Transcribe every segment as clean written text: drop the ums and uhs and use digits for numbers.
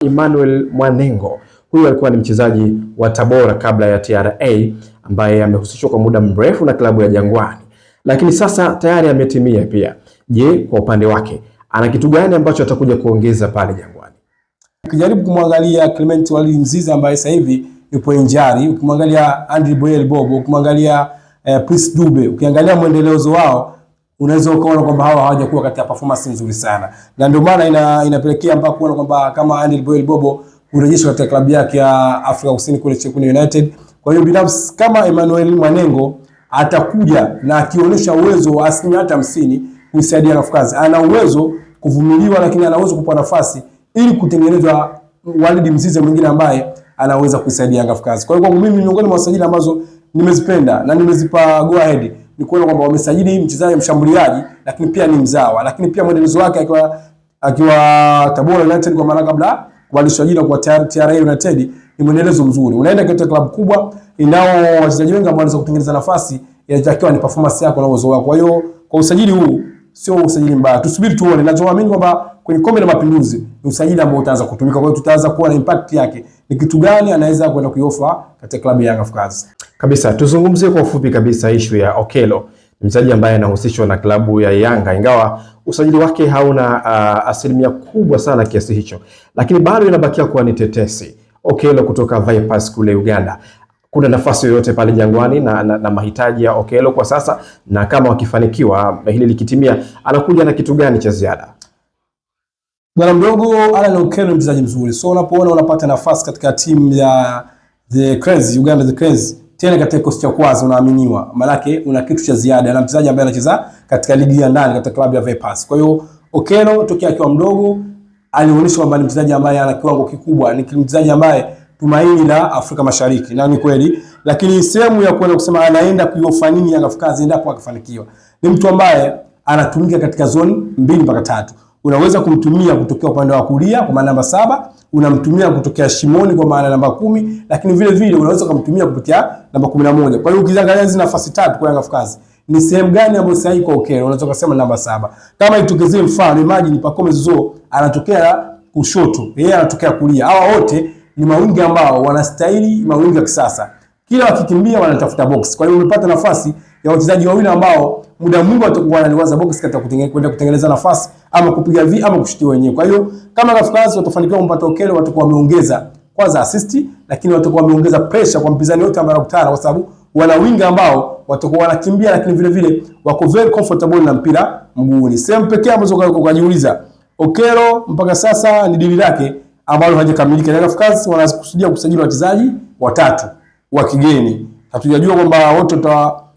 Emmanuel Mwanengo. Huyu alikuwa ni mchezaji wa Tabora kabla ya TRA, ambaye amehusishwa kwa muda mrefu na klabu ya Jangwani, lakini sasa tayari ametimia pia. Je, kwa upande wake ana kitu gani ambacho atakuja kuongeza pale Jangwani? Ukijaribu kumwangalia Clement Walid Mzize ambaye sasa hivi yupo injari, ukimwangalia Andri Boyel Bobo, ukimwangalia Prince Dube, ukiangalia mwendelezo wao unaweza ukaona kwamba hawa hawajakuwa katika performance nzuri sana, na ndio maana inapelekea mpaka kuona kwamba kama Andri Boyel Bobo kurejeshwa katika klabu yake ya Afrika Kusini kule Chekuni United. Kwa hiyo binafsi kama Emmanuel Mwanengo atakuja na akionyesha uwezo wa asilimia hata 50 kuisaidia Afrika, ana uwezo kuvumiliwa, lakini ana uwezo kupata nafasi ili kutengenezwa Walid Mzize mwingine ambaye anaweza kuisaidia Afrika. Kwa hiyo kwangu mimi miongoni mwa wasajili ambazo nimezipenda na nimezipa go ahead ni kuona kwamba wamesajili mchezaji mshambuliaji, lakini pia ni mzawa, lakini pia mwendelezo wake akiwa Tabora United kwa maana kabla walisajili kwa TRA United ni mwendelezo mzuri. Unaenda katika klabu kubwa inao wachezaji wengi ambao wanaweza kutengeneza nafasi, inatakiwa ni performance yako na uwezo wako. Kwa hiyo kwa usajili huu sio usajili mbaya. Tusubiri tuone. Ninachoamini kwamba kwenye Kombe la Mapinduzi ni usajili ambao utaanza kutumika. Kwa hiyo tutaanza kuona impact yake. Ni kitu gani anaweza kwenda kuiofa katika klabu ya Young Africans. Kabisa, tuzungumzie kwa ufupi kabisa issue ya Okello. Mchezaji ambaye anahusishwa na klabu ya Yanga, ingawa usajili wake hauna asilimia kubwa sana kiasi hicho, lakini bado inabakia kuwa ni tetesi. Okello kutoka Vipers kule Uganda. Kuna nafasi yoyote pale Jangwani na mahitaji ya Okello kwa sasa, na kama wakifanikiwa hili likitimia, anakuja na kitu gani cha ziada? Bwana mdogo, Alan Okello ni mchezaji mzuri. So unapoona unapata nafasi katika timu ya The Cranes, Uganda The Cranes, tena katika kikosi cha kwanza unaaminiwa, maanake una kitu cha ziada na mchezaji ambaye anacheza katika ligi ya ndani katika klabu ya Vipers. Kwa hiyo Okello tokea akiwa mdogo alionyesha kwamba ni mchezaji ambaye ana kiwango kikubwa, ni mchezaji ambaye tumaini la Afrika Mashariki, na ni kweli, lakini sehemu ya kuenda kusema anaenda kuiofa nini Young Africans endapo akifanikiwa, ni mtu ambaye anatumika katika zone 2 mpaka 3. Unaweza kumtumia kutokea upande wa kulia kwa maana namba 7, unamtumia kutokea shimoni kwa maana namba 10, lakini vile vile unaweza kumtumia kupitia namba 11. Kwa hiyo ukiangalia hizo nafasi 3 kwa Young Africans, ni sehemu gani ambayo sahihi kwa Okello? Unaweza kusema namba 7. Kama itokezee mfano, imagine Pacome Zozo anatokea kushoto, yeye anatokea kulia, hawa wote ni mawingi ambao wanastahili mawingi ya kisasa. Kila wakikimbia wanatafuta box. Kwa hiyo umepata nafasi ya wachezaji wawili ambao muda mwingi watakuwa wanaliwaza box katika kwenda kutengeneza nafasi ama kupiga ama kushuti wenyewe. Kwa hiyo kama Africans watafanikiwa kumpata Okello, watakuwa wameongeza kwanza assist, lakini watakuwa wameongeza pressure kwa mpinzani wote ambao anakutana, kwa sababu wana winga ambao watakuwa wanakimbia, lakini vile vile wako very comfortable na mpira mguuni. Sehemu pekee ambazo ukajiuliza Okello mpaka sasa ni dili lake ambalo hajakamilika. Young Africans wanakusudia kusajili wachezaji 3 wa kigeni. Hatujajua kwamba wote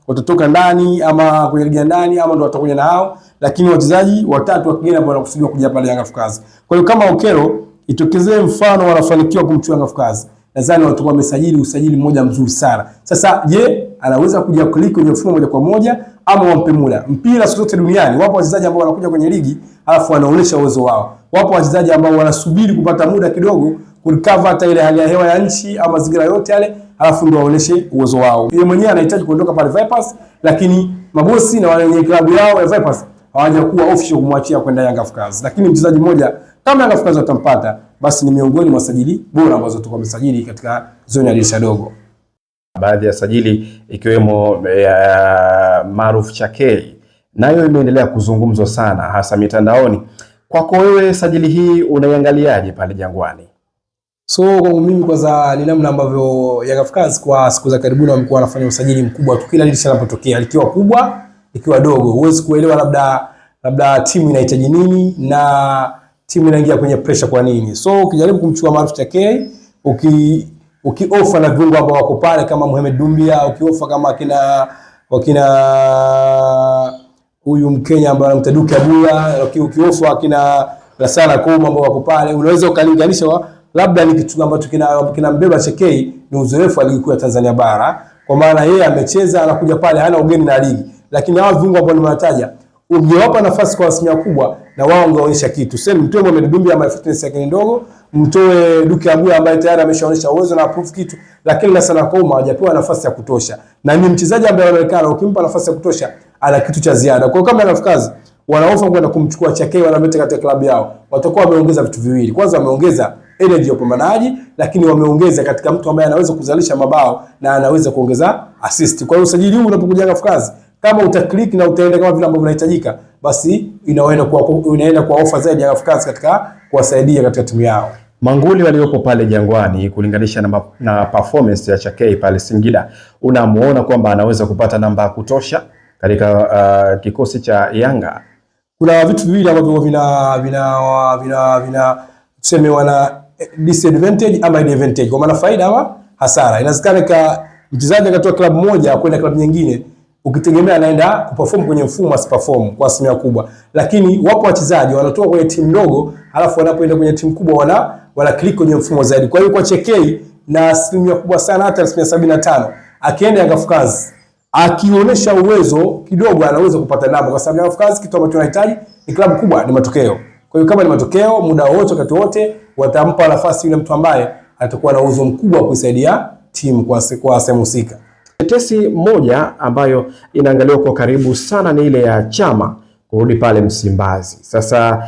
watatoka ndani ama kwenye ligi ndani ama ndio watakuja na hao, lakini wachezaji 3 wa kigeni ambao wanakusudia kuja pale Young Africans. Kwa hiyo kama Okello itokezee mfano wanafanikiwa kumchukua Young Africans, nadhani watakuwa wamesajili usajili mmoja mzuri sana. Sasa je, anaweza kuja click kwenye mfumo moja kwa moja ama wampe muda? Mpira sote duniani wapo wachezaji ambao wanakuja kwenye ligi alafu wanaonyesha uwezo wao. Wapo wachezaji ambao wanasubiri kupata muda kidogo kurecover hata ile hali ya hewa ya nchi ama mazingira yote yale, alafu ndio waoneshe uwezo wao. Yeye mwenyewe anahitaji kuondoka pale Vipers, lakini mabosi na wale wenye klabu yao ya Vipers hawajakuwa official kumwachia kwenda Young Africans. Lakini mchezaji mmoja kama Young Africans watampata, basi ni miongoni mwa sajili bora ambazo tulikuwa tumesajili katika zone ya dirisha dogo. Baadhi ya sajili ikiwemo Maruf Chakei nayo imeendelea kuzungumzwa sana hasa mitandaoni. Kwako wewe sajili hii unaiangaliaje pale Jangwani? So kwa mimi kwanza ni namna ambavyo Young Africans kwa siku za karibuni wamekuwa wanafanya usajili mkubwa tu kila dirisha linapotokea, likiwa kubwa likiwa dogo. Huwezi kuelewa labda timu inahitaji nini na timu inaingia kwenye pressure kwa nini. So ukijaribu kumchukua Maruf Chakei, ukiofa na viungo ambao wako pale kama Mohamed Dumbia, ukiofa kama wakina huyu Mkenya ambaye anaitwa Duke Abuya, ukiofa akina Lasana Koma ambao wako pale, unaweza ukalinganisha labda ni kitu ambacho kinambeba Chakei ni uzoefu wa ligi kuu ya Tanzania bara, kwa maana yeye amecheza, anakuja pale hana ugeni na ligi. Lakini hao viungo ambao nimewataja, ungewapa nafasi kwa asilimia kubwa na wao wangeonyesha kitu. Sasa mtoe Mohamed Dumbia ambaye fitness yake ni ndogo, mtoe Duke Abuya ambaye tayari ameshaonyesha uwezo na proof kitu, lakini Lasana Koma hajapewa nafasi ya kutosha. Na ni mchezaji ambaye anaonekana ukimpa nafasi ya kutosha ana kitu cha ziada. Kwa hiyo kama Africans wanaofa kwenda kumchukua Chakei wanamleta katika klabu yao, watakuwa wameongeza vitu viwili. Kwanza wameongeza energy ya upambanaji, lakini wameongeza katika mtu ambaye anaweza kuzalisha mabao na anaweza kuongeza assist. Kwa hiyo usajili huu unapokuja Young Africans, kama utaklik na utaenda kama vile ambavyo unahitajika, basi inaenda kwa offer zaidi Young Africans katika kuwasaidia katika timu yao. Manguli waliopo pale Jangwani kulinganisha na performance ya Chakei pale Singida, unamuona kwamba anaweza kupata namba ya kutosha katika kikosi cha Yanga? Kuna vitu viwili ambavyo tuseme wana disadvantage ama advantage, kwa maana faida ama hasara. Inawezekana mchezaji akatoa klabu moja kwenda klabu nyingine, ukitegemea anaenda kuperform kwenye mfumo asiperform kwa asilimia kubwa, lakini wapo wachezaji wanatoka kwenye timu ndogo alafu wanapoenda kwenye timu kubwa wana click kwenye mfumo zaidi. Kwa hiyo kwa Chekei na asilimia kubwa sana, hata 75 akienda Young Africans akionyesha uwezo kidogo, anaweza kupata namba, kwa sababu Young Africans kitu ambacho anahitaji ni klabu kubwa, ni matokeo. Kwa hiyo kama ni matokeo, muda wote wakati wote watampa nafasi yule mtu ambaye atakuwa na uwezo mkubwa wa kuisaidia timu kwa sehemu husika. Tetesi moja ambayo inaangaliwa kwa karibu sana ni ile ya Chama kurudi pale Msimbazi. Sasa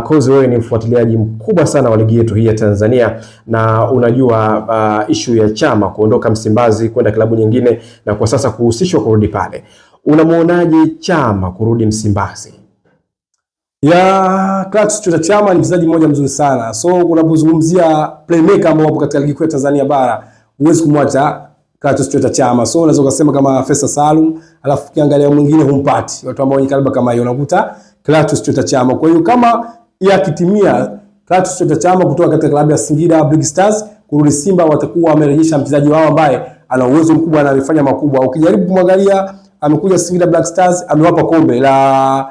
Kozi, wewe ni mfuatiliaji mkubwa sana wa ligi yetu hii ya Tanzania, na unajua issue ya Chama kuondoka Msimbazi kwenda klabu nyingine na kwa sasa kuhusishwa kurudi pale. Unamuonaje Chama kurudi Msimbazi? Clatous Chota Chama ni mchezaji mmoja mzuri sana. So unapozungumzia playmaker ambao wapo katika ligi kuu ya Tanzania bara, huwezi kumwacha Clatous Chota Chama. So unaweza kusema kama Faisal Salum, alafu ukiangalia mwingine humpati. Watu ambao wenye kaliba kama hiyo unakuta Clatous Chota Chama. Kwa hiyo kama yakitimia Clatous Chota Chama kutoka katika klabu ya Singida Big Stars kurudi Simba, watakuwa wamerejesha mchezaji wao ambaye ana uwezo mkubwa na anafanya makubwa. Ukijaribu kumwangalia, amekuja Singida Black Stars, amewapa kombe la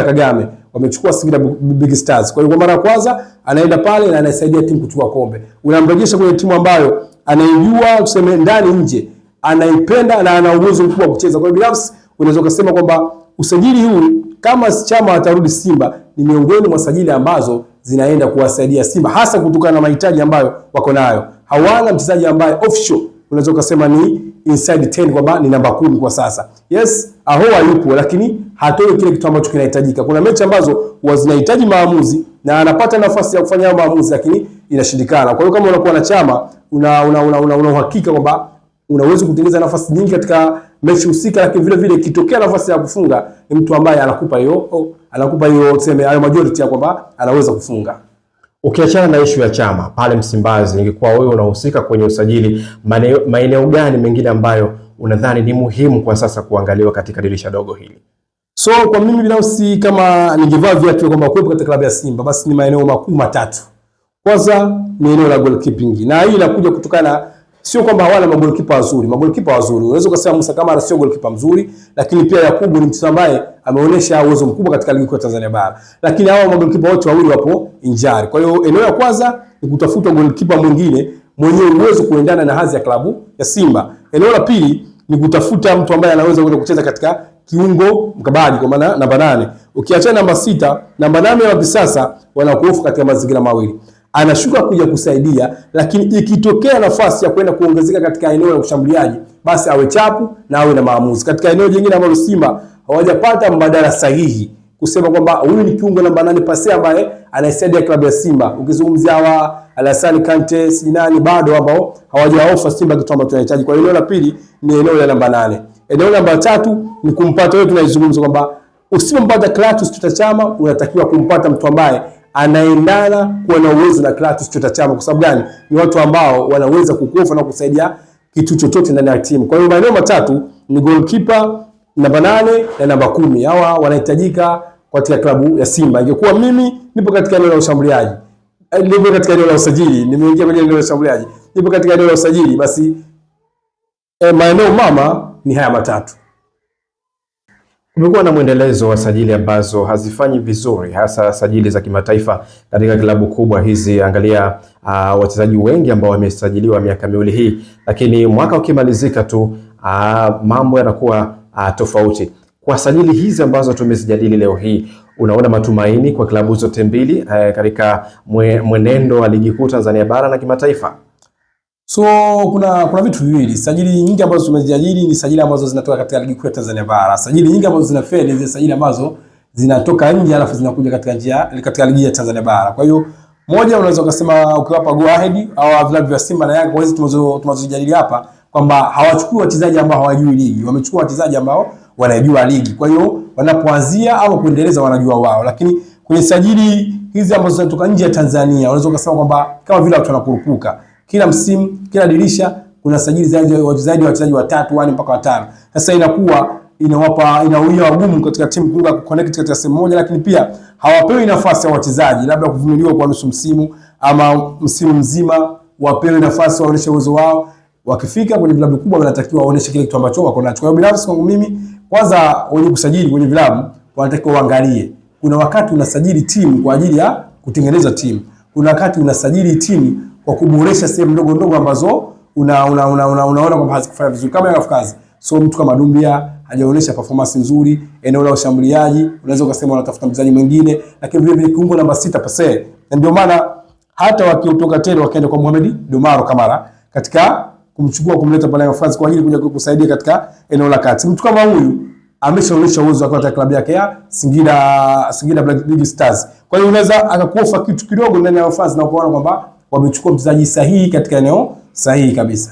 Kagame, wamechukua Singida Big Stars. Kwa hiyo kwa mara ya kwanza anaenda pale na anasaidia timu kuchukua kombe. Unamrejesha kwenye timu ambayo anaijua, tuseme ndani nje, anaipenda na ana uwezo mkubwa wa kucheza. Kwa hiyo binafsi unaweza kusema kwamba usajili huu kama Chama atarudi Simba ni miongoni mwa sajili ambazo zinaenda kuwasaidia Simba, hasa kutokana na mahitaji ambayo wako nayo. Hawana mchezaji ambaye official unaweza kusema ni inside 10 kwamba ni namba 10 kwa sasa. Yes, Ahoua yupo lakini hatoi kile kitu ambacho kinahitajika. Kuna mechi ambazo huwa zinahitaji maamuzi na anapata nafasi ya kufanya maamuzi lakini inashindikana. Kwa hiyo kama unakuwa na Chama una uhakika kwamba unaweza kutengeneza nafasi nyingi katika mechi husika, lakini vile vile ikitokea nafasi ya kufunga ni mtu ambaye anakupa hiyo tuseme hayo majority ya kwamba anaweza kufunga. Ukiachana na issue ya Chama pale Msimbazi, ingekuwa wewe unahusika kwenye usajili, maeneo gani mengine ambayo unadhani ni muhimu kwa sasa kuangaliwa katika dirisha dogo hili? So kwa mimi binafsi, kama ningevaa viatu kwamba kuwepo katika klabu ya Simba, basi ni maeneo makuu matatu. Kwanza ni eneo la goalkeeping, na hii inakuja kutokana sio kwamba hawana magolikipa wazuri. Magolikipa wazuri, unaweza kusema Musa Kamara sio golikipa mzuri, lakini pia Yakubu ni mchezaji ambaye ameonyesha uwezo mkubwa katika ligi kuu ya Tanzania bara. Lakini hao magolikipa wote wawili wapo injury. Kwa hiyo eneo la kwanza ni kutafuta golikipa mwingine mwenye uwezo kuendana na hadhi ya klabu ya Simba. Eneo la pili ni kutafuta mtu ambaye anaweza kwenda kucheza katika kiungo mkabaji, kwa maana namba 8. Ukiacha namba 6, namba 8 wa kisasa wanakuofu katika mazingira mawili. Anashuka kuja kusaidia, lakini ikitokea nafasi ya kwenda kuongezeka katika eneo la ushambuliaji, basi awe chapu na awe na maamuzi. Katika eneo jingine ambalo Simba hawajapata mbadala sahihi kusema kwamba huyu ni kiungo namba 8 pasi ambaye anaisaidia klabu ya Simba. Ukizungumzia hawa Alassane Kante, Sinani, bado ambao hawajaofa Simba kitu ambacho tunahitaji. Kwa eneo la pili ni eneo la namba 8. Eneo namba 3 ni kumpata wewe, tunaizungumza kwamba usipompata Clatous Chota Chama unatakiwa kumpata mtu ambaye anaendana kuwa na uwezo na Clatous Chota Chama. Kwa sababu gani? Ni watu ambao wanaweza kukuofa na kusaidia kitu chochote ndani ya timu. Kwa hiyo maeneo matatu ni goalkeeper, namba 8 na namba 10. Hawa wanahitajika katika klabu ya Simba. Ingekuwa mimi nipo katika eneo la ushambuliaji, nipo katika eneo la usajili, nimeingia kwenye eneo la ushambuliaji, nipo katika eneo la usajili, basi maeneo mama ni haya matatu. Kumekuwa na mwendelezo wa sajili ambazo hazifanyi vizuri, hasa sajili za kimataifa katika klabu kubwa hizi. Angalia wachezaji wengi ambao wamesajiliwa miaka miwili hii, lakini mwaka ukimalizika tu mambo yanakuwa tofauti. Kwa sajili hizi ambazo tumezijadili leo hii, unaona matumaini kwa klabu zote mbili katika mwenendo wa ligi kuu Tanzania bara na kimataifa? So kuna vitu viwili. Sajili nyingi ambazo tumezijadili ni sajili ambazo zinatoka katika ligi kuu ya Tanzania bara. Sajili nyingi ambazo zinafeli ni sajili ambazo zinatoka nje alafu zinakuja katika ligi ya Tanzania bara. Kwa hiyo Moja, unaweza kusema ukiwapa go ahead au vilabu vya Simba na Yanga kwa hizo tunazojadili hapa kwamba hawachukui wachezaji ambao hawajui ligi, wamechukua wachezaji ambao wanajua ligi. Kwa hiyo wanapoanzia au kuendeleza wanajua wao. Lakini kwenye sajili hizi ambazo zinatoka nje ya Tanzania, unaweza kusema kwamba kama vile watu wanakurupuka. Kila msimu, kila dirisha kuna sajili zaidi ya wachezaji watatu, 1 mpaka 5. Sasa inakuwa inawia wagumu katika timu kuunga connect katika sehemu moja, lakini pia hawapewi nafasi ya wachezaji labda kuvumiliwa kwa nusu msimu ama msimu mzima, wapewe nafasi waoneshe uwezo wao. Wakifika kwenye vilabu kubwa wanatakiwa waoneshe kile kitu ambacho wako nacho. Kwa hiyo binafsi kwangu mimi, kwanza wenye kusajili kwenye vilabu wanatakiwa waangalie, kuna wakati unasajili timu kwa ajili ya kutengeneza timu, kuna wakati unasajili timu kwa kuboresha sehemu ndogo ndogo ambazo unaona kwamba hazikufanya vizuri. Kama Young Africans, so mtu kama Dumbia hajaonyesha performance nzuri eneo la ushambuliaji, unaweza ukasema wanatafuta mchezaji mwingine, lakini vile vile kiungo namba 6 pase. Ndio maana hata wakiotoka tena wakaenda kwa Mohamed Domaro Kamara katika kumchukua kumleta pale Young Africans kwa ajili kuja kusaidia katika eneo la kati. Mtu kama huyu ameshaonyesha uwezo wake katika klabu yake ya Singida Black Stars. Kwa hiyo unaweza akakuofa kitu kidogo ndani ya Young Africans na kuona kwamba wamechukua mchezaji sahihi katika eneo sahihi kabisa.